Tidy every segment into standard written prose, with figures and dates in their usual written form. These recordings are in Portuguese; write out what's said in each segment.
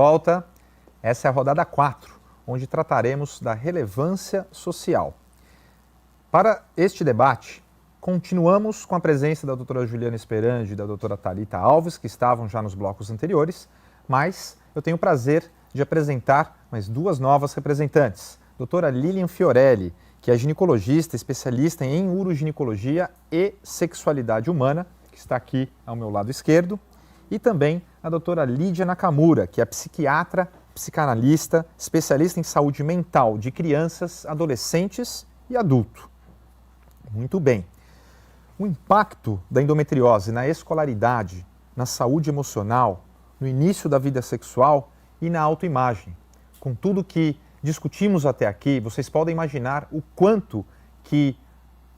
volta. Essa é a rodada 4, onde trataremos da relevância social. Para este debate, continuamos com a presença da doutora Juliana Esperandio e da doutora Thalita Alves, que estavam já nos blocos anteriores, mas eu tenho o prazer de apresentar mais duas novas representantes. Doutora Lilian Fiorelli, que é ginecologista, especialista em uroginecologia e sexualidade humana, que está aqui ao meu lado esquerdo, e também a doutora Lídia Nakamura, que é psiquiatra, psicanalista, especialista em saúde mental de crianças, adolescentes e adultos. Muito bem. O impacto da endometriose na escolaridade, na saúde emocional, no início da vida sexual e na autoimagem. Com tudo que discutimos até aqui, vocês podem imaginar o quanto que,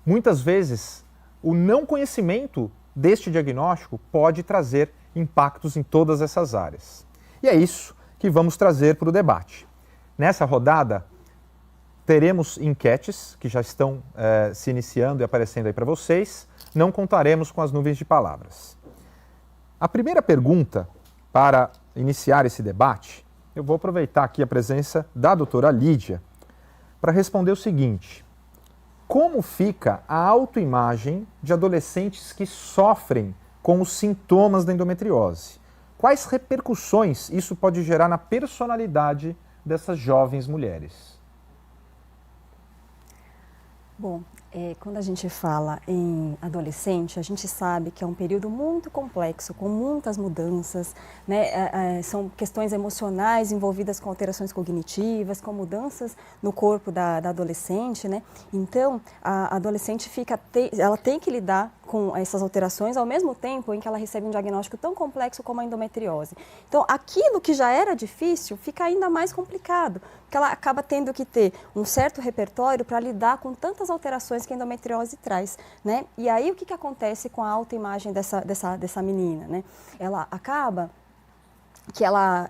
muitas vezes, o não conhecimento deste diagnóstico pode trazer impactos em todas essas áreas. E é isso que vamos trazer para o debate. Nessa rodada, teremos enquetes que já estão se iniciando e aparecendo aí para vocês. Não contaremos com as nuvens de palavras. A primeira pergunta para iniciar esse debate, eu vou aproveitar aqui a presença da doutora Lídia para responder o seguinte: como fica a autoimagem de adolescentes que sofrem com os sintomas da endometriose? Quais repercussões isso pode gerar na personalidade dessas jovens mulheres? Bom, quando a gente fala em adolescente, a gente sabe que é um período muito complexo, com muitas mudanças, né? São questões emocionais envolvidas com alterações cognitivas, com mudanças no corpo da adolescente, né? Então, a adolescente ela tem que lidar com essas alterações ao mesmo tempo em que ela recebe um diagnóstico tão complexo como a endometriose. Então, aquilo que já era difícil fica ainda mais complicado, porque ela acaba tendo que ter um certo repertório para lidar com tantas alterações que a endometriose traz, né? E aí, o que acontece com a autoimagem dessa menina, né? Ela acaba que ela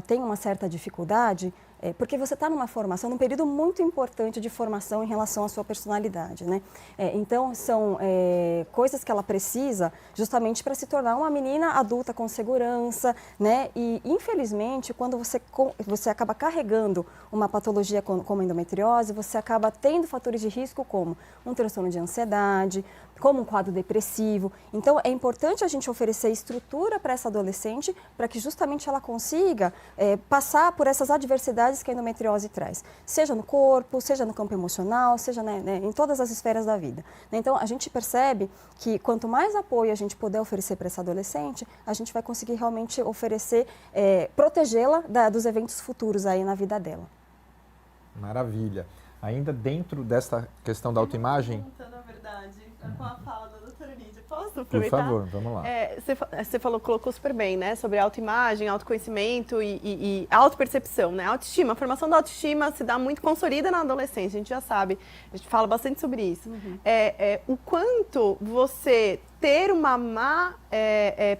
tem uma certa dificuldade, porque você está numa formação, num período muito importante de formação em relação à sua personalidade, né? Então, são coisas que ela precisa justamente para se tornar uma menina adulta com segurança, né? E, infelizmente, quando você acaba carregando uma patologia como a endometriose, você acaba tendo fatores de risco como um transtorno de ansiedade, como um quadro depressivo. Então, é importante a gente oferecer estrutura para essa adolescente para que justamente ela consiga passar por essas adversidades que a endometriose traz, seja no corpo, seja no campo emocional, seja em todas as esferas da vida. Então, a gente percebe que quanto mais apoio a gente puder oferecer para essa adolescente, a gente vai conseguir realmente oferecer, protegê-la dos eventos futuros aí na vida dela. Maravilha. Ainda dentro dessa questão da autoimagem... Na verdade, com a fala da doutora Lídia. Posso aproveitar? Por favor, vamos lá. Você colocou super bem, né? Sobre autoimagem, autoconhecimento e autopercepção, né? Autoestima. A formação da autoestima se dá muito consolida na adolescência, a gente já sabe. A gente fala bastante sobre isso. Uhum. O quanto você ter uma má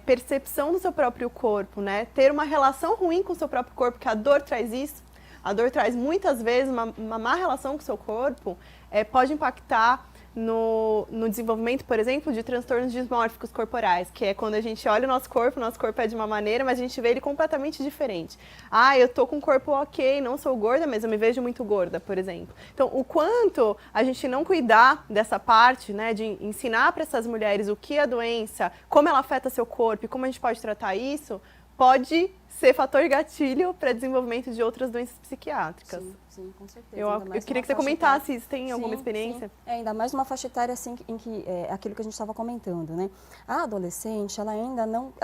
percepção do seu próprio corpo, né? Ter uma relação ruim com o seu próprio corpo, que a dor traz isso. A dor traz muitas vezes uma má relação com o seu corpo, pode impactar no desenvolvimento, por exemplo, de transtornos dismórficos corporais, que é quando a gente olha o nosso corpo é de uma maneira, mas a gente vê ele completamente diferente. Eu tô com um corpo ok, não sou gorda, mas eu me vejo muito gorda, por exemplo. Então, o quanto a gente não cuidar dessa parte, né, de ensinar para essas mulheres o que é a doença, como ela afeta seu corpo e como a gente pode tratar isso, pode ser fator gatilho para desenvolvimento de outras doenças psiquiátricas. Sim, com certeza. Eu queria que você comentasse se tem alguma experiência. Sim. Ainda mais numa faixa etária assim, em que aquilo que a gente estava comentando, né? A adolescente, ela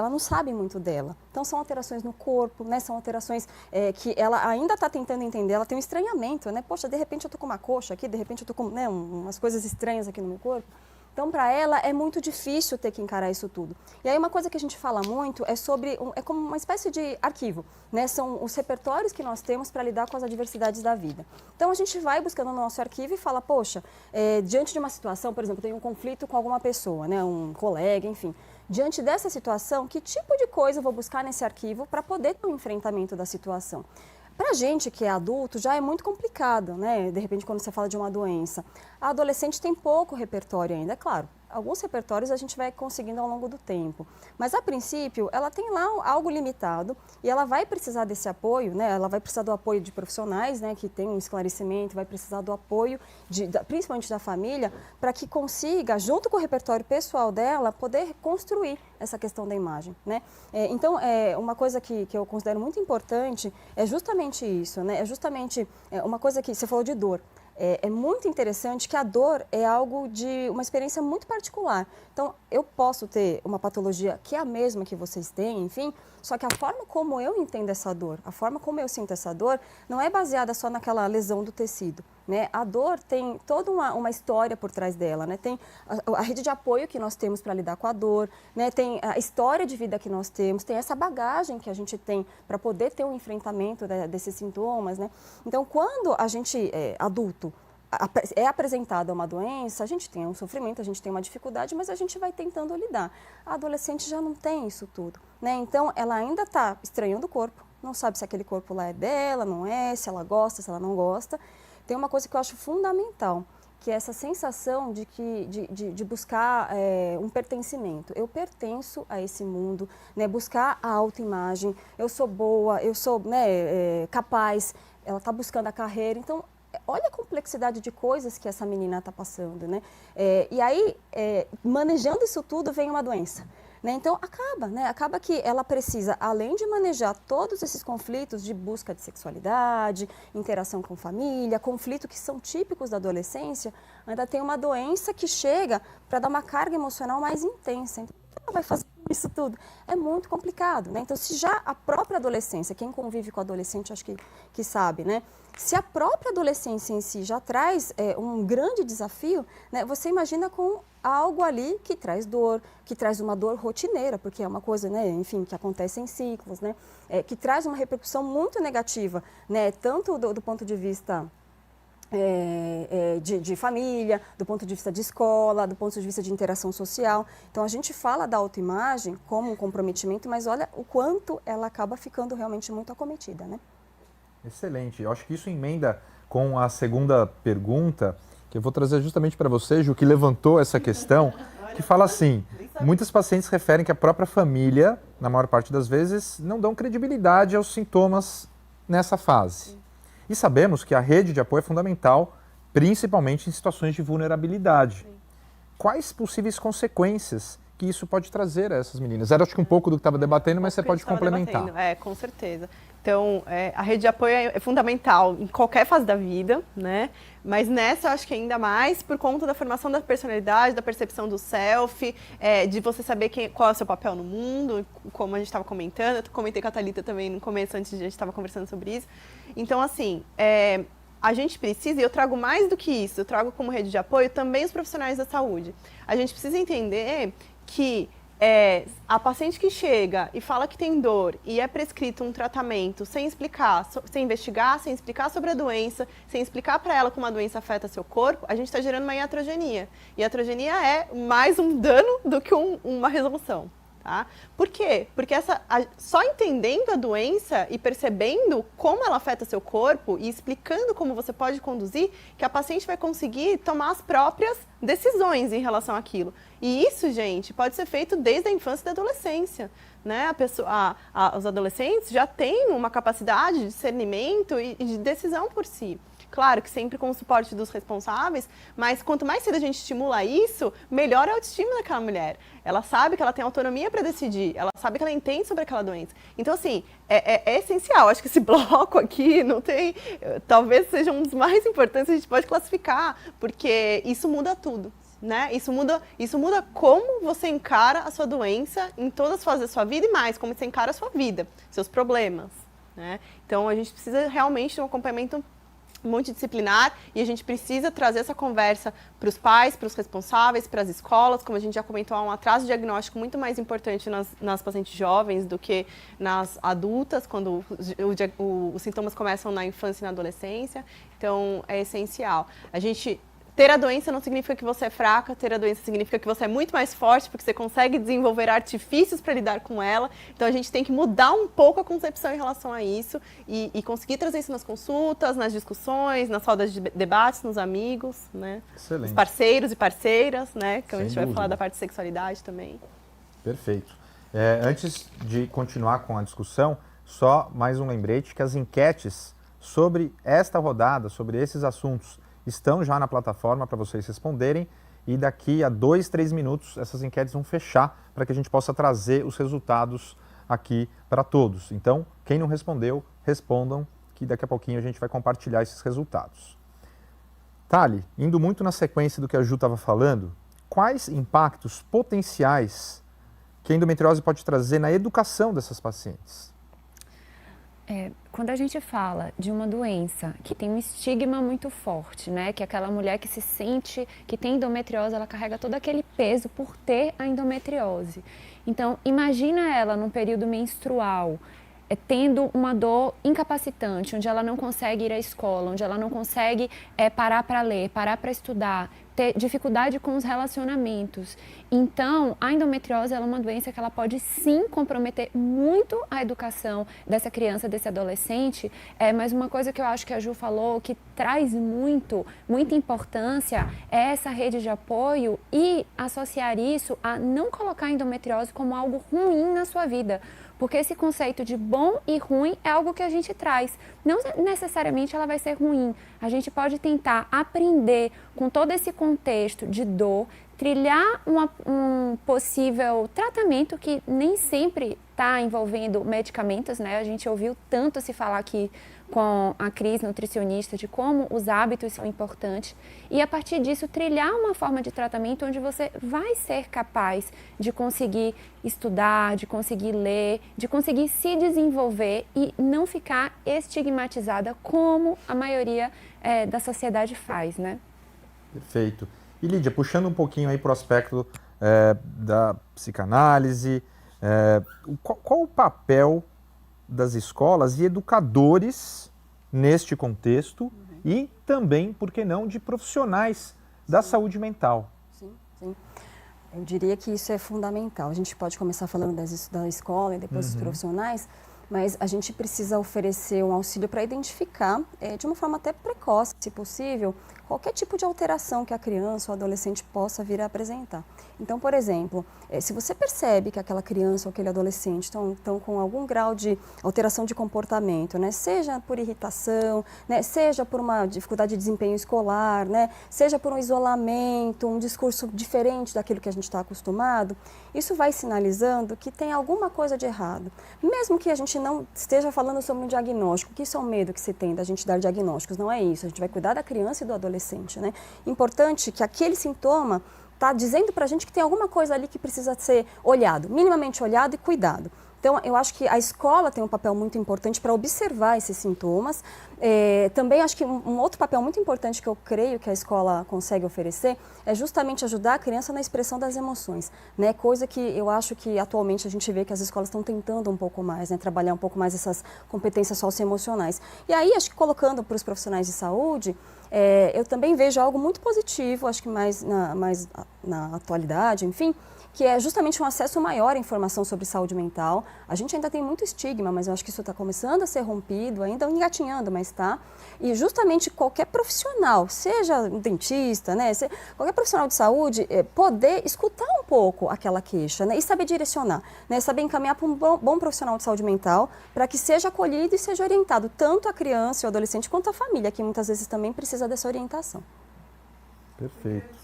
não sabe muito dela. Então, são alterações no corpo, né? São alterações que ela ainda está tentando entender, ela tem um estranhamento, né? Poxa, de repente eu tô com uma coxa aqui, de repente eu tô com umas coisas estranhas aqui no meu corpo. Então, para ela, é muito difícil ter que encarar isso tudo. E aí, uma coisa que a gente fala muito é como uma espécie de arquivo, né? São os repertórios que nós temos para lidar com as adversidades da vida. Então, a gente vai buscando no nosso arquivo e fala, poxa, diante de uma situação, por exemplo, tem um conflito com alguma pessoa, né? Um colega, enfim. Diante dessa situação, que tipo de coisa eu vou buscar nesse arquivo para poder ter um enfrentamento da situação? Para a gente que é adulto já é muito complicado, né? De repente, quando você fala de uma doença. A adolescente tem pouco repertório ainda, é claro. alguns repertórios a gente vai conseguindo ao longo do tempo. Mas, a princípio, ela tem lá algo limitado e ela vai precisar desse apoio, né? Ela vai precisar do apoio de profissionais, né? Que tem um esclarecimento, vai precisar do apoio, principalmente da família, para que consiga, junto com o repertório pessoal dela, poder construir essa questão da imagem, né? Então, uma coisa que eu considero muito importante é justamente isso, né? É justamente uma coisa que você falou de dor. É muito interessante que a dor é algo de uma experiência muito particular. Então, eu posso ter uma patologia que é a mesma que vocês têm, enfim, só que a forma como eu entendo essa dor, a forma como eu sinto essa dor, não é baseada só naquela lesão do tecido, né? A dor tem toda uma história por trás dela, né? Tem a rede de apoio que nós temos para lidar com a dor, né? Tem a história de vida que nós temos, tem essa bagagem que a gente tem para poder ter um enfrentamento desses sintomas, né? Então, quando a gente, adulto, é apresentada uma doença, a gente tem um sofrimento, a gente tem uma dificuldade, mas a gente vai tentando lidar. A adolescente já não tem isso tudo, né? Então, ela ainda está estranhando o corpo, não sabe se aquele corpo lá é dela, não é, se ela gosta, se ela não gosta. Tem uma coisa que eu acho fundamental, que é essa sensação de buscar um pertencimento. Eu pertenço a esse mundo, né? Buscar a autoimagem, eu sou boa, eu sou, né, capaz, ela está buscando a carreira, então olha a complexidade de coisas que essa menina está passando, né? E aí, manejando isso tudo, vem uma doença. Né? Então, acaba que ela precisa, além de manejar todos esses conflitos de busca de sexualidade, interação com família, conflitos que são típicos da adolescência, ainda tem uma doença que chega para dar uma carga emocional mais intensa. Então, ela vai fazer isso tudo? É muito complicado, né? Então, se já a própria adolescência, quem convive com o adolescente acho que sabe, né? Se a própria adolescência em si já traz um grande desafio, né? Você imagina com algo ali que traz dor, que traz uma dor rotineira, porque é uma coisa, né, enfim, que acontece em ciclos, né? Que traz uma repercussão muito negativa, né? Tanto do ponto de vista de família, do ponto de vista de escola, do ponto de vista de interação social. Então, a gente fala da autoimagem como um comprometimento, mas olha o quanto ela acaba ficando realmente muito acometida, né? Excelente. Eu acho que isso emenda com a segunda pergunta, que eu vou trazer justamente para você, Ju, que levantou essa questão, que fala assim, muitos pacientes referem que a própria família, na maior parte das vezes, não dão credibilidade aos sintomas nessa fase. E sabemos que a rede de apoio é fundamental, principalmente em situações de vulnerabilidade. Quais possíveis consequências que isso pode trazer a essas meninas? Era acho que um pouco do que estava debatendo, mas você pode complementar. Com certeza. Então, a rede de apoio é fundamental em qualquer fase da vida, né? Mas nessa, eu acho que ainda mais por conta da formação da personalidade, da percepção do self, de você saber qual é o seu papel no mundo, como a gente estava comentando. Eu comentei com a Thalita também no começo, antes de a gente estava conversando sobre isso. Então, assim, a gente precisa, e eu trago mais do que isso, eu trago como rede de apoio também os profissionais da saúde. A gente precisa entender que a paciente que chega e fala que tem dor e é prescrito um tratamento sem explicar, sem investigar, sem explicar sobre a doença, sem explicar para ela como a doença afeta seu corpo, a gente está gerando uma iatrogenia. E a iatrogenia é mais um dano do que uma resolução. Tá? Por quê? Porque só entendendo a doença e percebendo como ela afeta seu corpo e explicando como você pode conduzir, que a paciente vai conseguir tomar as próprias decisões em relação àquilo. E isso, gente, pode ser feito desde a infância e da adolescência. Né? Os adolescentes já têm uma capacidade de discernimento e de decisão por si. Claro que sempre com o suporte dos responsáveis, mas quanto mais cedo a gente estimula isso, melhor a autoestima daquela mulher. Ela sabe que ela tem autonomia para decidir, ela sabe que ela entende sobre aquela doença. Então, assim, é essencial. Acho que esse bloco aqui não tem... Talvez seja um dos mais importantes que a gente pode classificar, porque isso muda tudo. Né? Isso muda como você encara a sua doença em todas as fases da sua vida e mais, como você encara a sua vida, seus problemas. Né? Então, a gente precisa realmente de um acompanhamento multidisciplinar e a gente precisa trazer essa conversa para os pais, para os responsáveis, para as escolas, como a gente já comentou, há um atraso diagnóstico muito mais importante nas pacientes jovens do que nas adultas, quando os sintomas começam na infância e na adolescência, então é essencial. A gente ter a doença não significa que você é fraca, ter a doença significa que você é muito mais forte, porque você consegue desenvolver artifícios para lidar com ela. Então a gente tem que mudar um pouco a concepção em relação a isso e conseguir trazer isso nas consultas, nas discussões, nas rodas de debates, nos amigos, né? Excelente. Os parceiros e parceiras, né? Que a Sem gente vai dúvida. falar da parte de sexualidade também. Perfeito. Antes de continuar com a discussão, só mais um lembrete que as enquetes sobre esta rodada, sobre esses assuntos, estão já na plataforma para vocês responderem e daqui a 2, 3 minutos essas enquetes vão fechar para que a gente possa trazer os resultados aqui para todos. Então, quem não respondeu, respondam que daqui a pouquinho a gente vai compartilhar esses resultados. Thali, indo muito na sequência do que a Ju estava falando, quais impactos potenciais que a endometriose pode trazer na educação dessas pacientes? Quando a gente fala de uma doença que tem um estigma muito forte, né? Que aquela mulher que se sente que tem endometriose, ela carrega todo aquele peso por ter a endometriose. Então, imagina ela num período menstrual, tendo uma dor incapacitante, onde ela não consegue ir à escola, onde ela não consegue parar para ler, parar para estudar, ter dificuldade com os relacionamentos. Então, a endometriose ela é uma doença que ela pode sim comprometer muito a educação dessa criança, desse adolescente, mas uma coisa que eu acho que a Ju falou, que traz muita importância, é essa rede de apoio e associar isso a não colocar a endometriose como algo ruim na sua vida. Porque esse conceito de bom e ruim é algo que a gente traz. Não necessariamente ela vai ser ruim. A gente pode tentar aprender com todo esse contexto de dor, trilhar um possível tratamento que nem sempre está envolvendo medicamentos, né? A gente ouviu tanto se falar aqui com a Cris, nutricionista, de como os hábitos são importantes e a partir disso trilhar uma forma de tratamento onde você vai ser capaz de conseguir estudar, de conseguir ler, de conseguir se desenvolver e não ficar estigmatizada como a maioria da sociedade faz, né? Perfeito. E Lídia, puxando um pouquinho aí para o aspecto da psicanálise, qual o papel das escolas e educadores neste contexto e também, por que não, de profissionais da saúde mental? Sim, sim. Eu diria que isso é fundamental. A gente pode começar falando da escola e depois dos profissionais, mas a gente precisa oferecer um auxílio para identificar, de uma forma até precoce, se possível, qualquer tipo de alteração que a criança ou adolescente possa vir a apresentar. Então, por exemplo, se você percebe que aquela criança ou aquele adolescente estão com algum grau de alteração de comportamento, né, seja por irritação, né, seja por uma dificuldade de desempenho escolar, né, seja por um isolamento, um discurso diferente daquilo que a gente está acostumado, isso vai sinalizando que tem alguma coisa de errado. Mesmo que a gente não esteja falando sobre um diagnóstico, que isso é o medo que se tem da gente dar diagnósticos, não é isso. A gente vai cuidar da criança e do adolescente, né? Importante que aquele sintoma está dizendo para a gente que tem alguma coisa ali que precisa ser olhado, minimamente olhado e cuidado. Então, eu acho que a escola tem um papel muito importante para observar esses sintomas. Também acho que um outro papel muito importante que eu creio que a escola consegue oferecer é justamente ajudar a criança na expressão das emoções, né? Coisa que eu acho que atualmente a gente vê que as escolas estão tentando um pouco mais, né? Trabalhar um pouco mais essas competências socioemocionais. E aí, acho que colocando para os profissionais de saúde, eu também vejo algo muito positivo, acho que mais na atualidade, enfim, que é justamente um acesso maior à informação sobre saúde mental. A gente ainda tem muito estigma, mas eu acho que isso está começando a ser rompido, ainda engatinhando, mas está. E justamente qualquer profissional, seja um dentista, né, qualquer profissional de saúde, poder escutar um pouco aquela queixa, né, e saber direcionar, né, saber encaminhar para um bom profissional de saúde mental para que seja acolhido e seja orientado, tanto a criança e o adolescente quanto a família, que muitas vezes também precisa dessa orientação. Perfeito.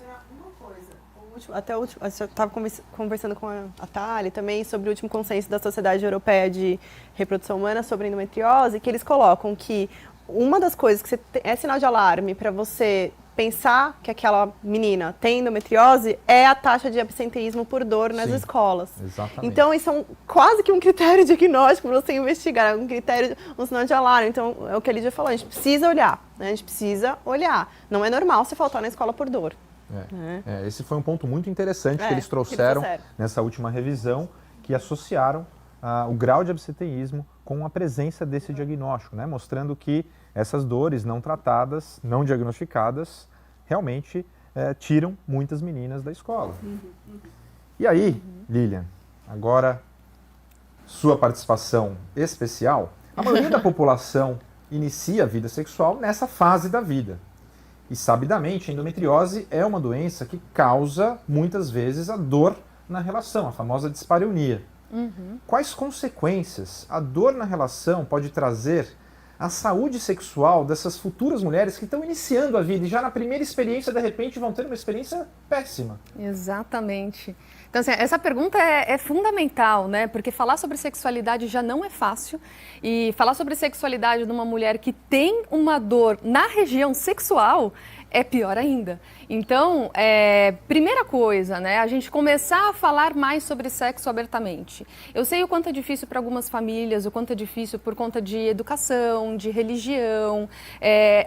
Até o último, eu estava conversando com a Thali também sobre o último consenso da Sociedade Europeia de Reprodução Humana sobre endometriose, que eles colocam que uma das coisas que é sinal de alarme para você pensar que aquela menina tem endometriose é a taxa de absenteísmo por dor nas escolas. Exatamente. Então, isso é quase que um critério diagnóstico para você investigar, um sinal de alarme. Então, é o que a Lídia falou, a gente precisa olhar, né? A gente precisa olhar. Não é normal você faltar na escola por dor. Esse foi um ponto muito interessante que eles trouxeram nessa última revisão, que associaram o grau de absenteísmo com a presença desse diagnóstico, né? Mostrando que essas dores não tratadas, não diagnosticadas, realmente tiram muitas meninas da escola. E aí, Lilian, agora sua participação especial, a maioria da população inicia a vida sexual nessa fase da vida. E sabidamente, a endometriose é uma doença que causa muitas vezes a dor na relação, a famosa dispareunia. Quais consequências a dor na relação pode trazer à saúde sexual dessas futuras mulheres que estão iniciando a vida e já na primeira experiência, de repente, vão ter uma experiência péssima? Exatamente. Então, assim, essa pergunta é fundamental, né? Porque falar sobre sexualidade já não é fácil. E falar sobre sexualidade de uma mulher que tem uma dor na região sexual é pior ainda. Então, primeira coisa, né? A gente começar a falar mais sobre sexo abertamente. Eu sei o quanto é difícil para algumas famílias, o quanto é difícil por conta de educação, de religião,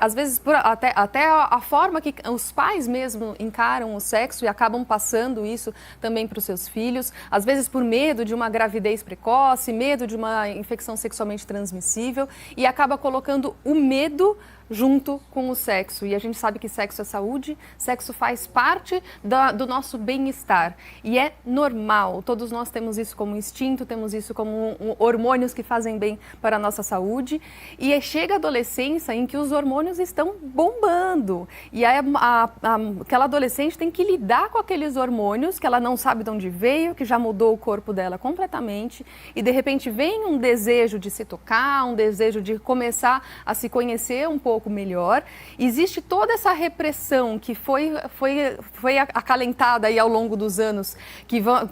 às vezes até a forma que os pais mesmo encaram o sexo e acabam passando isso também para os seus filhos, às vezes por medo de uma gravidez precoce, medo de uma infecção sexualmente transmissível, e acaba colocando o medo junto com o sexo. E a gente sabe que sexo é saúde, sexo faz parte do nosso bem-estar. E é normal, todos nós temos isso como instinto, temos isso como hormônios que fazem bem para a nossa saúde. E chega a adolescência em que os hormônios estão bombando. E aí aquela adolescente tem que lidar com aqueles hormônios que ela não sabe de onde veio, que já mudou o corpo dela completamente. E de repente vem um desejo de se tocar, um desejo de começar a se conhecer um pouco melhor. Existe toda essa repressão que foi acalentada aí ao longo dos anos,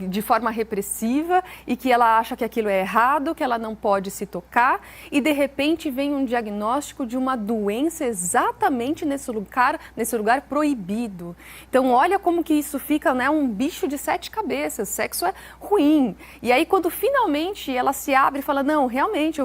de forma repressiva, e que ela acha que aquilo é errado, que ela não pode se tocar, e de repente vem um diagnóstico de uma doença exatamente nesse lugar proibido. Então olha como que isso fica, né, um bicho de 7 cabeças. Sexo é ruim. E aí quando finalmente ela se abre e fala, não, realmente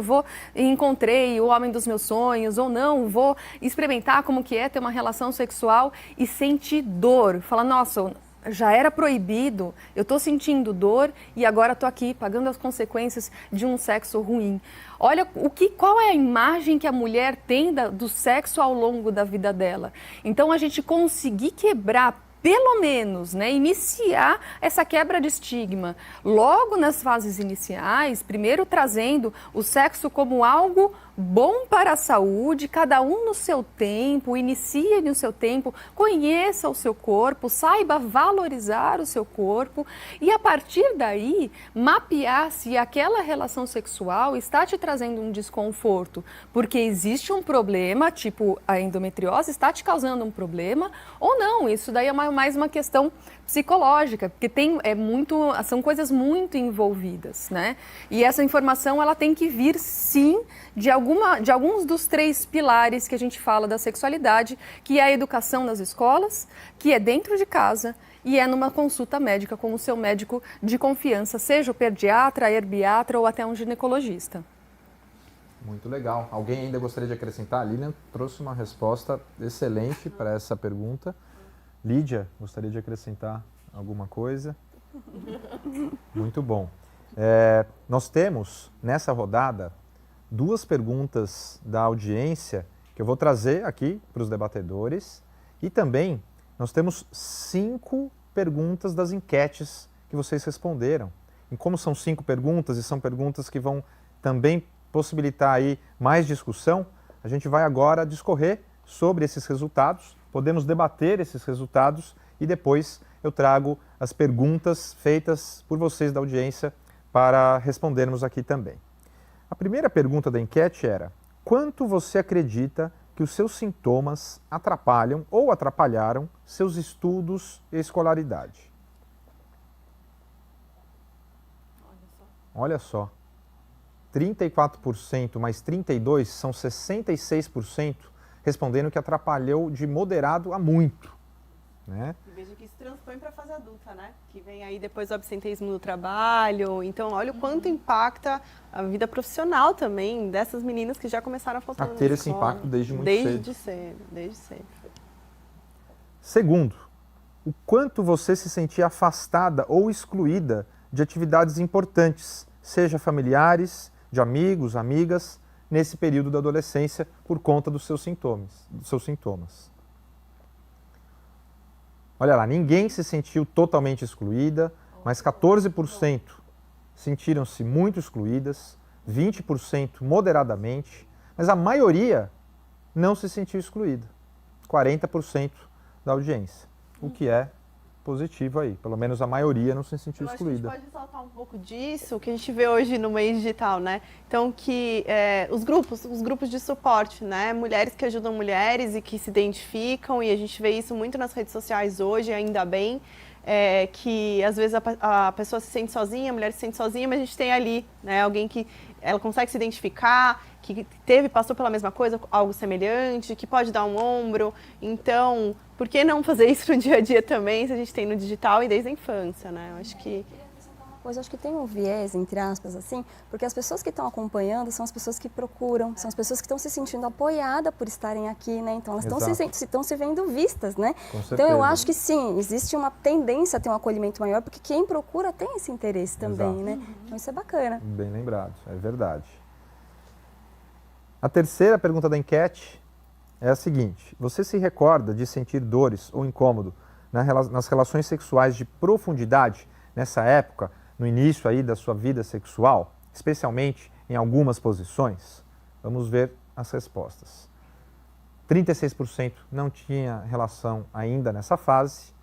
encontrei o homem dos meus sonhos, ou não, vou experimentar como que é ter uma relação sexual, e sente dor. Fala, nossa, já era proibido, eu estou sentindo dor e agora estou aqui pagando as consequências de um sexo ruim. Olha qual é a imagem que a mulher tem do sexo ao longo da vida dela. Então a gente conseguir quebrar, pelo menos, né, iniciar essa quebra de estigma logo nas fases iniciais, primeiro trazendo o sexo como algo bom para a saúde, cada um no seu tempo, inicie no seu tempo, conheça o seu corpo, saiba valorizar o seu corpo e a partir daí mapear se aquela relação sexual está te trazendo um desconforto, porque existe um problema, tipo a endometriose está te causando um problema ou não, isso daí é mais uma questão psicológica, porque são coisas muito envolvidas, né? E essa informação ela tem que vir sim de alguns dos 3 pilares que a gente fala da sexualidade, que é a educação nas escolas, que é dentro de casa e é numa consulta médica com o seu médico de confiança, seja o pediatra, a herbiatra ou até um ginecologista. Muito legal. Alguém ainda gostaria de acrescentar? A Lilian trouxe uma resposta excelente para essa pergunta. Lídia, gostaria de acrescentar alguma coisa? Muito bom. Nós temos, nessa rodada, 2 perguntas da audiência que eu vou trazer aqui para os debatedores e também nós temos 5 perguntas das enquetes que vocês responderam. E como são 5 perguntas e são perguntas que vão também possibilitar aí mais discussão, a gente vai agora discorrer sobre esses resultados, podemos debater esses resultados e depois eu trago as perguntas feitas por vocês da audiência para respondermos aqui também. A primeira pergunta da enquete era: quanto você acredita que os seus sintomas atrapalham ou atrapalharam seus estudos e escolaridade? Olha só, 34% mais 32% são 66% respondendo que atrapalhou de moderado a muito, né? Veja que isso transpõe para a fase adulta, né? Que vem aí depois o absenteísmo do trabalho. Então, olha o quanto impacta a vida profissional também dessas meninas que já começaram a faltar na ter esse escola. impacto desde muito cedo. Desde cedo. Segundo, o quanto você se sentia afastada ou excluída de atividades importantes, seja familiares, de amigos, amigas, nesse período da adolescência por conta dos seus sintomas. Olha lá, ninguém se sentiu totalmente excluída, mas 14% sentiram-se muito excluídas, 20% moderadamente, mas a maioria não se sentiu excluída, 40% da audiência, o que é positivo aí, pelo menos a maioria não se sentiu excluída. A gente pode ressaltar um pouco disso, que a gente vê hoje no meio digital, né? Então, que os grupos de suporte, né? Mulheres que ajudam mulheres e que se identificam, e a gente vê isso muito nas redes sociais hoje, ainda bem, que às vezes a pessoa se sente sozinha, a mulher se sente sozinha, mas a gente tem ali, né? Alguém que ela consegue se identificar, que passou pela mesma coisa, algo semelhante, que pode dar um ombro. Então, por que não fazer isso no dia a dia também, se a gente tem no digital e desde a infância, né? Eu acho que... Pois acho que tem um viés, entre aspas, assim, porque as pessoas que estão acompanhando são as pessoas que procuram, são as pessoas que estão se sentindo apoiadas por estarem aqui, né? Então elas estão se vendo vistas, né? Então eu acho que sim, existe uma tendência a ter um acolhimento maior, porque quem procura tem esse interesse também, né? Então isso é bacana. Bem lembrado, é verdade. A terceira pergunta da enquete é a seguinte: você se recorda de sentir dores ou incômodo nas relações sexuais de profundidade nessa época, no início aí da sua vida sexual, especialmente em algumas posições? Vamos ver as respostas. 36% não tinha relação ainda nessa fase,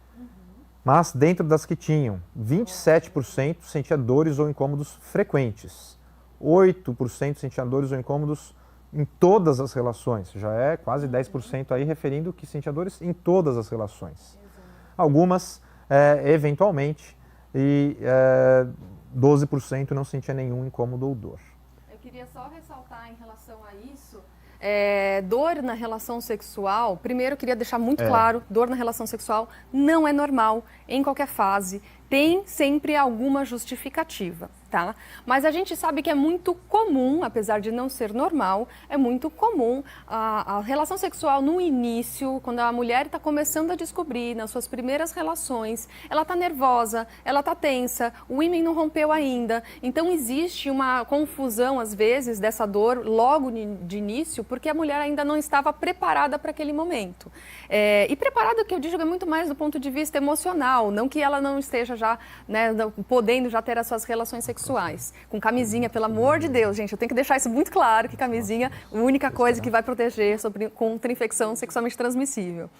mas dentro das que tinham, 27% sentia dores ou incômodos frequentes, 8% sentia dores ou incômodos em todas as relações, já é quase 10% aí referindo que sentia dores em todas as relações. Algumas, eventualmente, e 12% não sentia nenhum incômodo ou dor. Eu queria só ressaltar em relação a isso, dor na relação sexual, primeiro eu queria deixar muito claro, dor na relação sexual não é normal em qualquer fase, tem sempre alguma justificativa, tá? Mas a gente sabe que é muito comum, apesar de não ser normal, é muito comum a relação sexual no início, quando a mulher está começando a descobrir, nas suas primeiras relações, ela está nervosa, ela está tensa, o ímen não rompeu ainda, então existe uma confusão, às vezes, dessa dor logo de início, porque a mulher ainda não estava preparada para aquele momento. E preparada, que eu digo, é muito mais do ponto de vista emocional, não que ela não esteja já, né, podendo já ter as suas relações sexuais. Com camisinha, pelo amor de Deus, gente, eu tenho que deixar isso muito claro, que camisinha é a única coisa que vai proteger contra infecção sexualmente transmissível.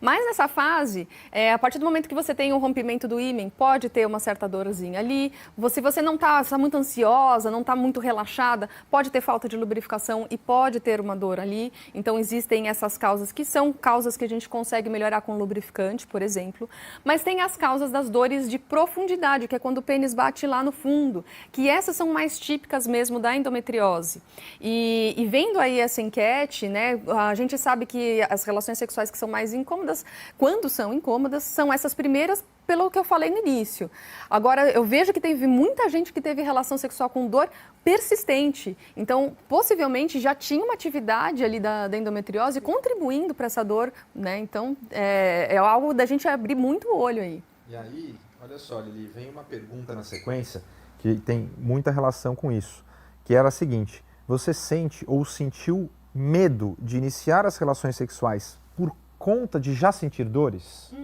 Mas nessa fase, a partir do momento que você tem um rompimento do ímen, pode ter uma certa dorzinha ali. Se você não está muito ansiosa, não está muito relaxada, pode ter falta de lubrificação e pode ter uma dor ali. Então existem essas causas que são causas que a gente consegue melhorar com lubrificante, por exemplo. Mas tem as causas das dores de profundidade, que é quando o pênis bate lá no fundo, que essas são mais típicas mesmo da endometriose. E vendo aí essa enquete, né, a gente sabe que as relações sexuais que são mais incômodas, quando são incômodas, são essas primeiras, pelo que eu falei no início. Agora, eu vejo que teve muita gente que teve relação sexual com dor persistente. Então, possivelmente, já tinha uma atividade ali da endometriose contribuindo para essa dor, né? Então, é algo da gente abrir muito o olho aí. E aí, olha só, Lili, vem uma pergunta na sequência que tem muita relação com isso, que era a seguinte: você sente ou sentiu medo de iniciar as relações sexuais por conta de já sentir dores?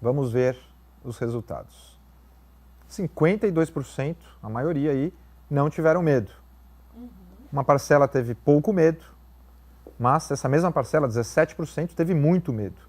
Vamos ver os resultados. 52%, a maioria aí, não tiveram medo. Uma parcela teve pouco medo, mas essa mesma parcela, 17%, teve muito medo.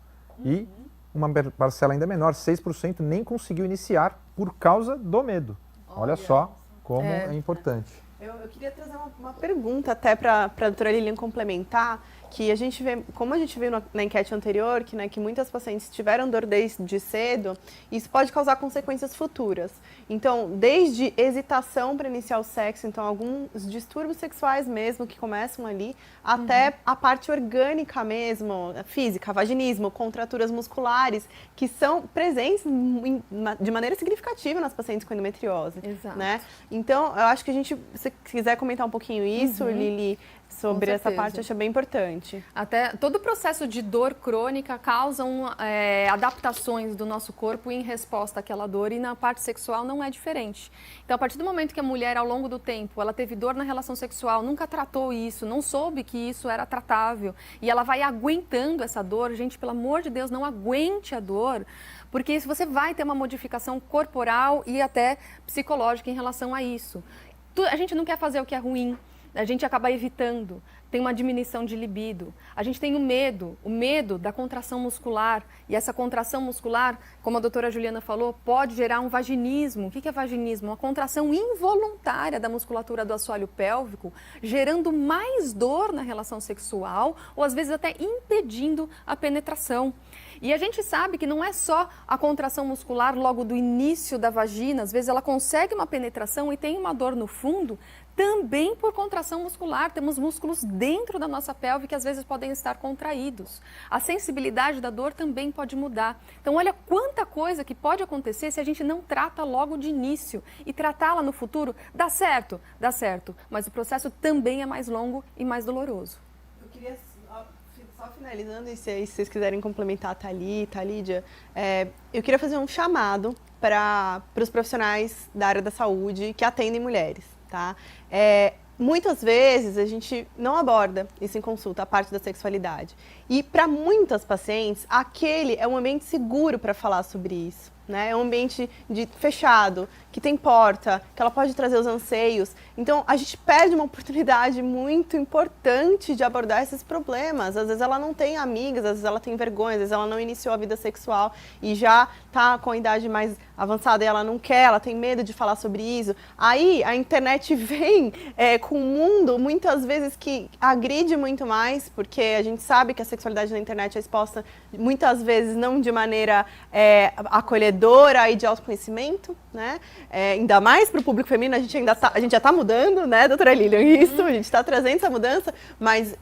E uma parcela ainda menor, 6%, nem conseguiu iniciar por causa do medo. Olha só como é importante. Eu queria trazer uma pergunta até para a doutora Lilian complementar, que a gente vê, como a gente viu na enquete anterior, que muitas pacientes tiveram dor desde cedo, isso pode causar consequências futuras. Então, desde hesitação para iniciar o sexo, então alguns distúrbios sexuais mesmo que começam ali, até a parte orgânica mesmo, física, vaginismo, contraturas musculares, que são presentes de maneira significativa nas pacientes com endometriose. Exato. Né? Então, eu acho que se quiser comentar um pouquinho isso, Lili, sobre essa certeza. parte, acho bem importante. Até todo o processo de dor crônica causa adaptações do nosso corpo em resposta àquela dor, e na parte sexual não é diferente. Então, a partir do momento que a mulher, ao longo do tempo, ela teve dor na relação sexual, nunca tratou isso, não soube que isso era tratável, e ela vai aguentando essa dor, gente, pelo amor de Deus, não aguente a dor, porque você vai ter uma modificação corporal e até psicológica em relação a isso. A gente não quer fazer o que é ruim, a gente acaba evitando, tem uma diminuição de libido. A gente tem o medo da contração muscular, e essa contração muscular, como a doutora Juliana falou, pode gerar um vaginismo. O que é vaginismo? Uma contração involuntária da musculatura do assoalho pélvico, gerando mais dor na relação sexual, ou às vezes até impedindo a penetração. E a gente sabe que não é só a contração muscular logo do início da vagina, às vezes ela consegue uma penetração e tem uma dor no fundo, também por contração muscular. Temos músculos dentro da nossa pelve que às vezes podem estar contraídos. A sensibilidade da dor também pode mudar. Então, olha quanta coisa que pode acontecer se a gente não trata logo de início. E tratá-la no futuro, dá certo, mas o processo também é mais longo e mais doloroso. Eu queria só finalizando, e se vocês quiserem complementar a Thalita, a Lídia, eu queria fazer um chamado para os profissionais da área da saúde que atendem mulheres. Tá? Muitas vezes a gente não aborda isso em consulta, a parte da sexualidade. E para muitas pacientes, aquele é um ambiente seguro para falar sobre isso. Né? É um ambiente fechado, que tem porta, que ela pode trazer os anseios. Então, a gente perde uma oportunidade muito importante de abordar esses problemas. Às vezes ela não tem amigas, às vezes ela tem vergonha, às vezes ela não iniciou a vida sexual e já está com a idade mais avançada e ela não quer, ela tem medo de falar sobre isso. Aí, a internet vem com um mundo, muitas vezes, que agride muito mais, porque a gente sabe que a sexualidade na internet é exposta, muitas vezes, não de maneira acolhedora e de autoconhecimento, né? Ainda mais para o público feminino, a gente já está mudando, né, doutora Lilian? Isso, a gente está trazendo essa mudança, mas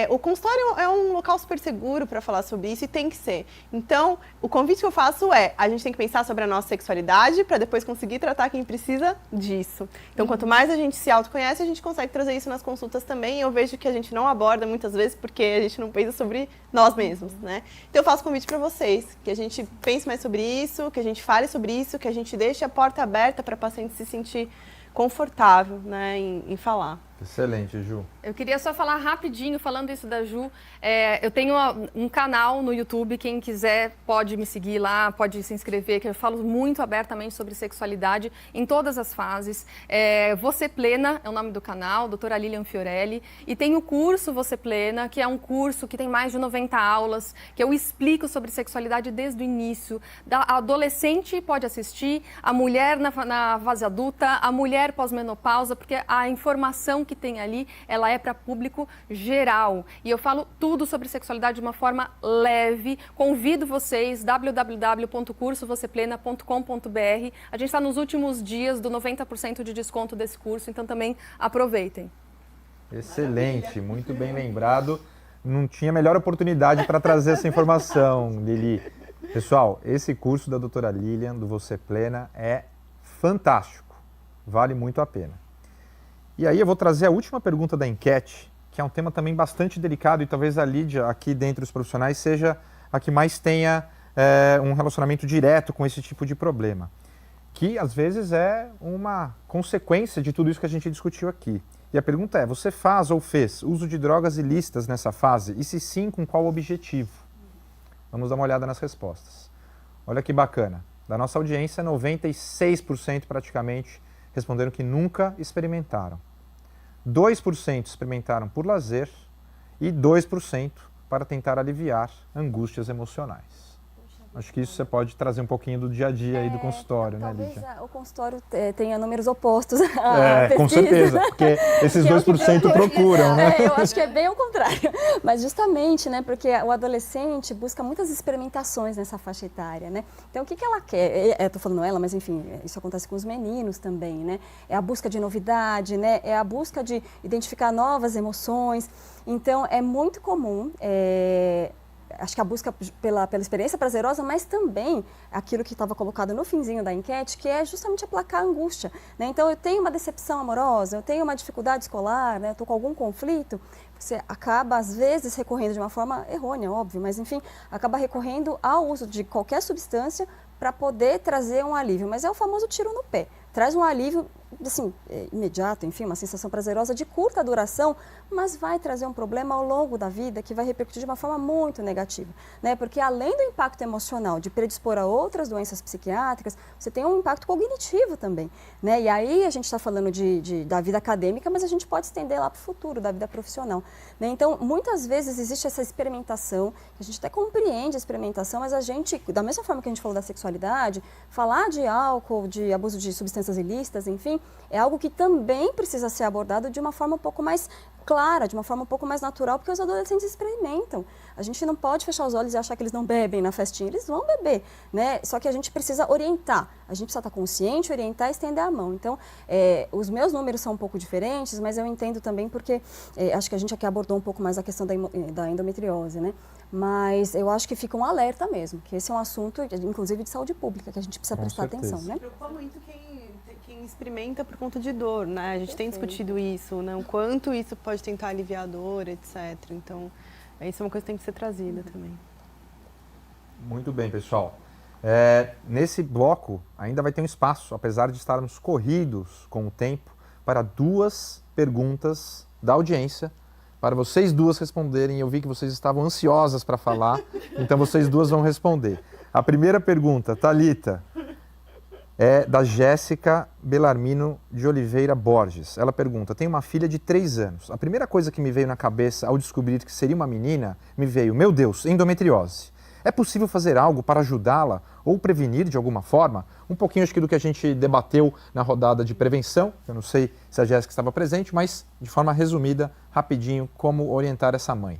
o consultório é um local super seguro para falar sobre isso e tem que ser. Então, o convite que eu faço a gente tem que pensar sobre a nossa sexualidade para depois conseguir tratar quem precisa disso. Então, quanto mais a gente se autoconhece, a gente consegue trazer isso nas consultas também. Eu vejo que a gente não aborda muitas vezes porque a gente não pensa sobre nós mesmos, né? Então, eu faço convite para vocês, que a gente pense mais sobre isso, que a gente fale sobre isso, que a gente deixe a porta aberta para a paciente se sentir confortável, né, em falar. Excelente, Ju. Eu queria só falar rapidinho, falando isso da Ju, eu tenho um canal no YouTube, quem quiser pode me seguir lá, pode se inscrever, que eu falo muito abertamente sobre sexualidade em todas as fases. Você Plena é o nome do canal, doutora Lilian Fiorelli, e tem o curso Você Plena, que é um curso que tem mais de 90 aulas, que eu explico sobre sexualidade desde o início. A adolescente pode assistir, a mulher na fase adulta, a mulher pós-menopausa, porque a informação que tem ali, ela é para público geral. E eu falo tudo sobre sexualidade de uma forma leve. Convido vocês, www.cursovoceplena.com.br. A gente está nos últimos dias do 90% de desconto desse curso, então também aproveitem. Excelente, muito bem lembrado. Não tinha melhor oportunidade para trazer essa informação, Lili. Pessoal, esse curso da doutora Lilian, do Você Plena, é fantástico. Vale muito a pena. E aí eu vou trazer a última pergunta da enquete, que é um tema também bastante delicado e talvez a Lídia, aqui dentre os profissionais, seja a que mais tenha um relacionamento direto com esse tipo de problema, que às vezes é uma consequência de tudo isso que a gente discutiu aqui. E a pergunta é, você faz ou fez uso de drogas ilícitas nessa fase? E se sim, com qual objetivo? Vamos dar uma olhada nas respostas. Olha que bacana. Da nossa audiência, 96% praticamente responderam que nunca experimentaram. 2% experimentaram por lazer e 2% para tentar aliviar angústias emocionais. Acho que isso você pode trazer um pouquinho do dia a dia aí do consultório, né, Lídia? Talvez o consultório tenha números opostos à com pesquisa. certeza, porque esses 2% procuram, né? Eu acho que é bem ao contrário. Mas justamente, né, porque o adolescente busca muitas experimentações nessa faixa etária, né? Então, o que ela quer? Estou falando ela, mas enfim, isso acontece com os meninos também, né? É a busca de novidade, né? É a busca de identificar novas emoções. Então, é muito comum acho que a busca pela experiência prazerosa, mas também aquilo que estava colocado no finzinho da enquete, que é justamente aplacar a angústia, né? Então, eu tenho uma decepção amorosa, eu tenho uma dificuldade escolar, né? Eu estou com algum conflito, você acaba, às vezes, recorrendo de uma forma errônea, óbvio, mas, enfim, acaba recorrendo ao uso de qualquer substância para poder trazer um alívio. Mas é o famoso tiro no pé. Traz um alívio, assim, imediato, enfim, uma sensação prazerosa de curta duração, mas vai trazer um problema ao longo da vida que vai repercutir de uma forma muito negativa, né? Porque além do impacto emocional de predispor a outras doenças psiquiátricas, você tem um impacto cognitivo também, né? E aí a gente está falando da vida acadêmica, mas a gente pode estender lá para o futuro, da vida profissional, né? Então, muitas vezes existe essa experimentação, a gente até compreende a experimentação, mas a gente, da mesma forma que a gente falou da sexualidade, falar de álcool, de abuso de substâncias ilícitas, enfim, é algo que também precisa ser abordado de uma forma um pouco mais clara, de uma forma um pouco mais natural, porque os adolescentes experimentam. A gente não pode fechar os olhos e achar que eles não bebem na festinha, eles vão beber, né? Só que a gente precisa orientar, a gente precisa estar consciente, orientar e estender a mão. Então, os meus números são um pouco diferentes, mas eu entendo também porque acho que a gente aqui abordou um pouco mais a questão da endometriose, né? Mas eu acho que fica um alerta mesmo, que esse é um assunto, inclusive, de saúde pública, que a gente precisa prestar atenção, né? Preocupa muito quem experimenta por conta de dor, né? A gente tem discutido isso, né? O quanto isso pode tentar aliviar a dor, etc. Então, isso é uma coisa que tem que ser trazida também. Muito bem, pessoal. Nesse bloco, ainda vai ter um espaço, apesar de estarmos corridos com o tempo, para 2 perguntas da audiência, para vocês 2 responderem. Eu vi que vocês estavam ansiosas para falar, então vocês 2 vão responder. A primeira pergunta, Thalita, é da Jéssica Belarmino de Oliveira Borges. Ela pergunta: tenho uma filha de 3 anos. A primeira coisa que me veio na cabeça ao descobrir que seria uma menina, me veio, meu Deus, endometriose. É possível fazer algo para ajudá-la ou prevenir de alguma forma? Um pouquinho, acho que, do que a gente debateu na rodada de prevenção. Eu não sei se a Jéssica estava presente, mas de forma resumida, rapidinho, como orientar essa mãe.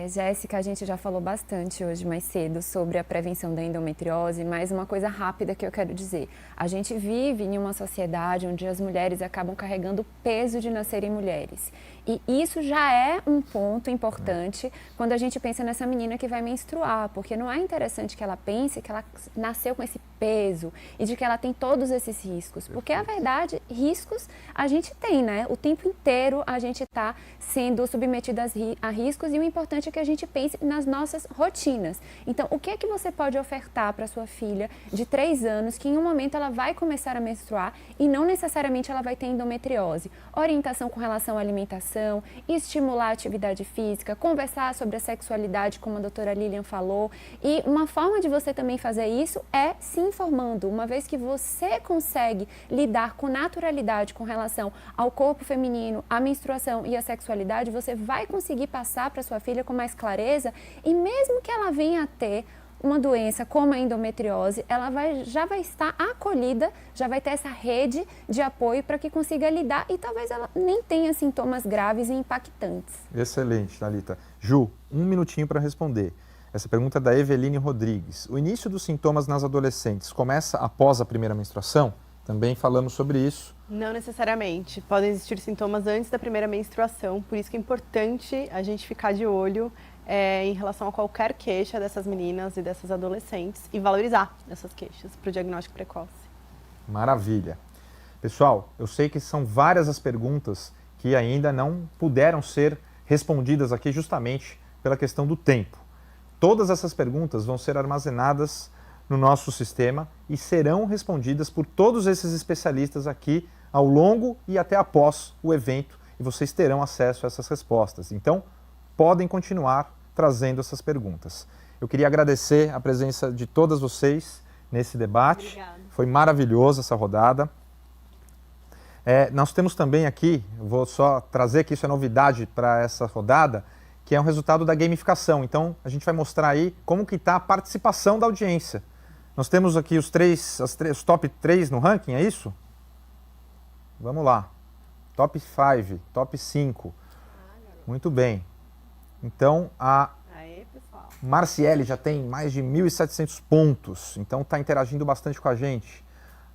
Jéssica, a gente já falou bastante hoje mais cedo sobre a prevenção da endometriose, mas uma coisa rápida que eu quero dizer. A gente vive em uma sociedade onde as mulheres acabam carregando o peso de nascerem mulheres. E isso já é um ponto importante quando a gente pensa nessa menina que vai menstruar, porque não é interessante que ela pense que ela nasceu com esse peso e de que ela tem todos esses riscos. Porque, a verdade, riscos a gente tem, né? O tempo inteiro a gente está sendo submetida a riscos e o importante é que a gente pense nas nossas rotinas. Então, o que é que você pode ofertar para sua filha de 3 anos que em um momento ela vai começar a menstruar e não necessariamente ela vai ter endometriose? Orientação com relação à alimentação, estimular a atividade física, conversar sobre a sexualidade, como a doutora Lilian falou. E uma forma de você também fazer isso é se informando. Uma vez que você consegue lidar com naturalidade com relação ao corpo feminino, à menstruação e à sexualidade, você vai conseguir passar para sua filha com mais clareza, e mesmo que ela venha a ter uma doença como a endometriose, ela já vai estar acolhida, já vai ter essa rede de apoio para que consiga lidar e talvez ela nem tenha sintomas graves e impactantes. Excelente, Thalita. Ju, 1 minutinho para responder. Essa pergunta é da Eveline Rodrigues. O início dos sintomas nas adolescentes começa após a primeira menstruação? Também falamos sobre isso. Não necessariamente. Podem existir sintomas antes da primeira menstruação, por isso que é importante a gente ficar de olho em relação a qualquer queixa dessas meninas e dessas adolescentes e valorizar essas queixas para o diagnóstico precoce. Maravilha. Pessoal, eu sei que são várias as perguntas que ainda não puderam ser respondidas aqui justamente pela questão do tempo. Todas essas perguntas vão ser armazenadas no nosso sistema e serão respondidas por todos esses especialistas aqui ao longo e até após o evento, e vocês terão acesso a essas respostas. Então, podem continuar trazendo essas perguntas. Eu queria agradecer a presença de todas vocês nesse debate. Obrigada. Foi maravilhosa essa rodada. Nós temos também aqui, vou só trazer que isso é novidade para essa rodada, que é um resultado da gamificação. Então, a gente vai mostrar aí como que está a participação da audiência. Nós temos aqui os top 3 no ranking, é isso? Vamos lá. Top 5, top 5. Muito bem. Então, a Marciele já tem mais de 1.700 pontos, então está interagindo bastante com a gente.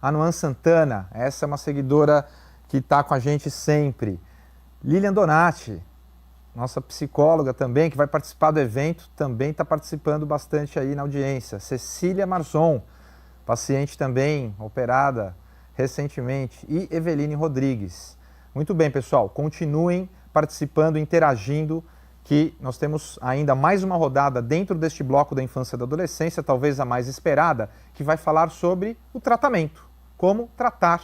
A Noan Santana, essa é uma seguidora que está com a gente sempre. Lilian Donati, nossa psicóloga também, que vai participar do evento, também está participando bastante aí na audiência. Cecília Marzon, paciente também operada recentemente, e Eveline Rodrigues. Muito bem, pessoal, continuem participando, interagindo, que nós temos ainda mais uma rodada dentro deste bloco da infância e da adolescência, talvez a mais esperada, que vai falar sobre o tratamento, como tratar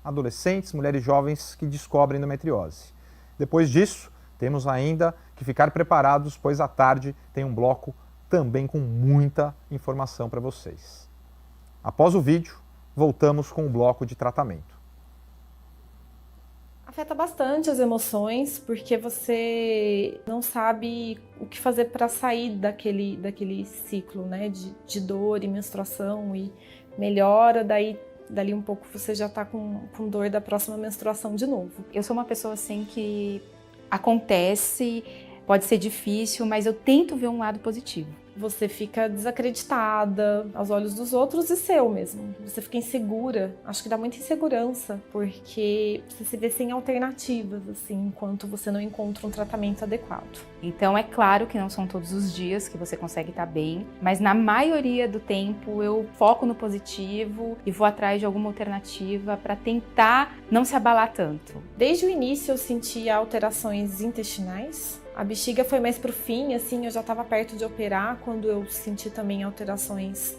adolescentes, mulheres jovens que descobrem endometriose. Depois disso, temos ainda que ficar preparados, pois à tarde tem um bloco também com muita informação para vocês. Após o vídeo, voltamos com o bloco de tratamento. Afeta bastante as emoções, porque você não sabe o que fazer para sair daquele ciclo, né, de dor e menstruação, e melhora, dali um pouco você já está com dor da próxima menstruação de novo. Eu sou uma pessoa assim que acontece, pode ser difícil, mas eu tento ver um lado positivo. Você fica desacreditada aos olhos dos outros e seu mesmo. Você fica insegura. Acho que dá muita insegurança, porque você se vê sem alternativas, assim, enquanto você não encontra um tratamento adequado. Então é claro que não são todos os dias que você consegue estar bem, mas na maioria do tempo eu foco no positivo e vou atrás de alguma alternativa para tentar não se abalar tanto. Desde o início eu sentia alterações intestinais. A bexiga foi mais pro fim, assim, eu já estava perto de operar quando eu senti também alterações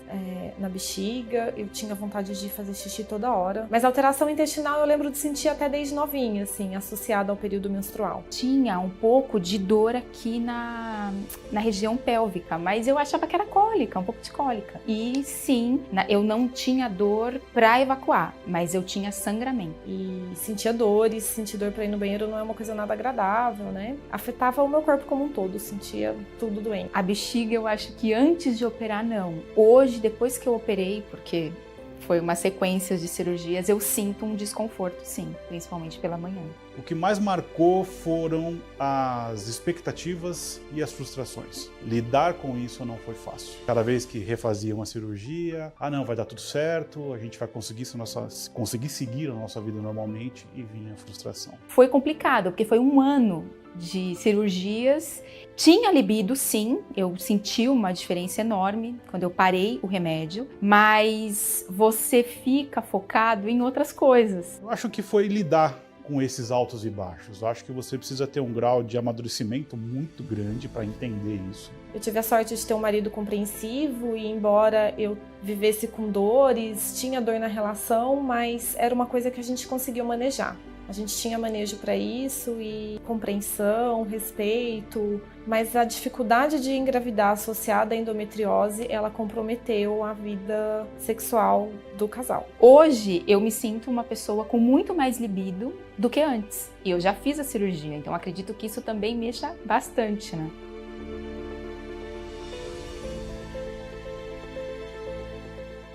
na bexiga. Eu tinha vontade de fazer xixi toda hora. Mas a alteração intestinal eu lembro de sentir até desde novinha, assim, associada ao período menstrual. Tinha um pouco de dor aqui na região pélvica, mas eu achava que era cólica, um pouco de cólica. E sim, eu não tinha dor para evacuar, mas eu tinha sangramento. E sentir dor para ir no banheiro não é uma coisa nada agradável, né? Afetava o meu corpo como um todo, sentia tudo doente. A bexiga eu acho que antes de operar não. Hoje, depois que eu operei, porque foi uma sequência de cirurgias, eu sinto um desconforto sim, principalmente pela manhã. O que mais marcou foram as expectativas e as frustrações. Lidar com isso não foi fácil. Cada vez que refazia uma cirurgia, não, vai dar tudo certo, a gente vai conseguir seguir a nossa vida normalmente, e vinha a frustração. Foi complicado, porque foi um ano de cirurgias. Tinha libido, sim, eu senti uma diferença enorme quando eu parei o remédio, mas você fica focado em outras coisas. Eu acho que foi lidar com esses altos e baixos. Eu acho que você precisa ter um grau de amadurecimento muito grande para entender isso. Eu tive a sorte de ter um marido compreensivo e, embora eu vivesse com dores, tinha dor na relação, mas era uma coisa que a gente conseguiu manejar. A gente tinha manejo para isso e compreensão, respeito, mas a dificuldade de engravidar associada à endometriose, ela comprometeu a vida sexual do casal. Hoje eu me sinto uma pessoa com muito mais libido do que antes. E eu já fiz a cirurgia, então acredito que isso também mexa bastante, né?